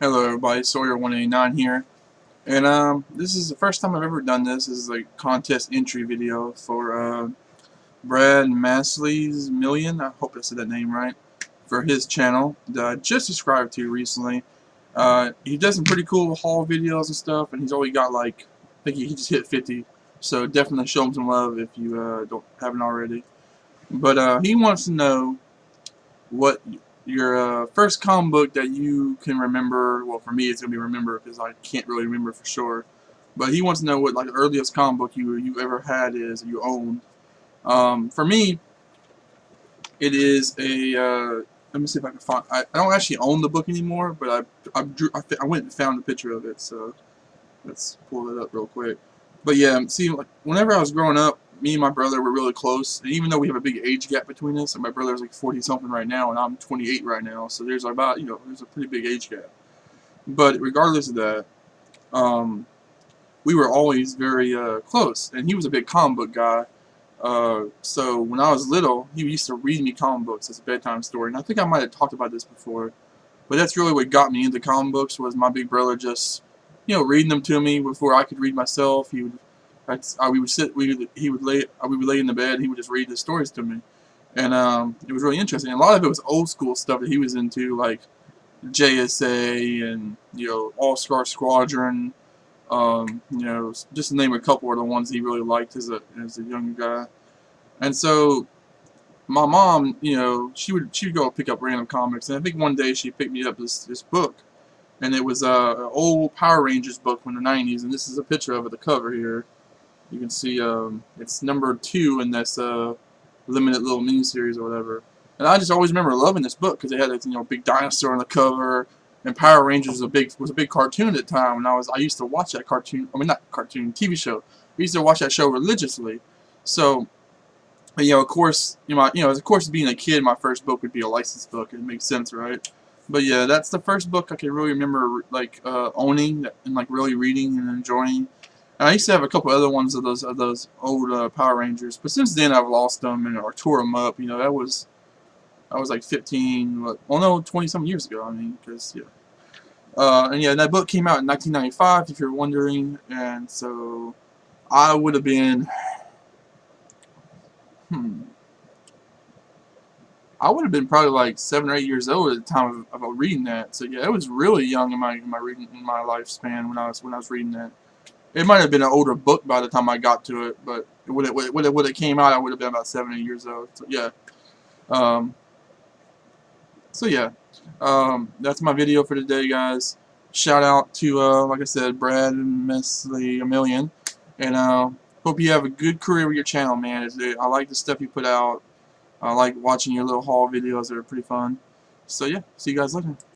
Hello everybody, Sawyer189 here, and this is the first time I've ever done this. This is a contest entry video for Brad Massey's Million. I hope I said that name right. For his channel that I just subscribed to recently. He does some pretty cool haul videos and stuff, and he's already got like, I think he just hit 50. So definitely show him some love if you haven't already. But he wants to know what your first comic book that you can remember. Well, for me, it's gonna be remember because I can't really remember for sure. But he wants to know what like the earliest comic book you ever had is you owned. For me, it is a. Let me see if I can find. I don't actually own the book anymore, but I went and found a picture of it. So let's pull it up real quick. But yeah, see, like, whenever I was growing up, me and my brother were really close. And even though we have a big age gap between us, and my brother's like 40 something right now, and I'm 28 right now, so there's about there's a pretty big age gap. But regardless of that, we were always very close. And he was a big comic book guy. So when I was little, he used to read me comic books as a bedtime story. And I think I might have talked about this before. But that's really what got me into comic books was my big brother just, reading them to me before I could read myself. He would, we would sit, he would lay, we would lay in the bed. He would just read the stories to me, and it was really interesting. And a lot of it was old school stuff that he was into, like JSA and All Star Squadron. Just to name a couple of the ones he really liked as a younger guy. And so my mom, she would go pick up random comics, and I think one day she picked me up this book, and it was an old Power Rangers book from the '90s, and this is a picture of it, the cover here. You can see it's number 2 in this limited little mini series or whatever. And I just always remember loving this book because it had this big dinosaur on the cover, and Power Rangers was a big cartoon at the time. And I used to watch that cartoon. I mean, not cartoon, TV show. I used to watch that show religiously. So of course, of course, being a kid, my first book would be a licensed book. It makes sense, right? But yeah, that's the first book I can really remember like owning and like really reading and enjoying. And I used to have a couple other ones of those old Power Rangers, but since then I've lost them or tore them up. I was like 15, well no, 20 some years ago. I mean, because yeah. And yeah, that book came out in 1995, if you're wondering, and so I would have been. I would have been probably like 7 or 8 years old at the time of reading that. So yeah, it was really young in my reading in my lifespan when I was reading that. It might have been an older book by the time I got to it, but when it came out, I would have been about 7 or 8 years old. So yeah, um, that's my video for today, guys. Shout out to like I said, Brad and Mesley a million, and hope you have a good career with your channel, man. I like the stuff you put out. I like watching your little haul videos. They're pretty fun. So yeah, see you guys later.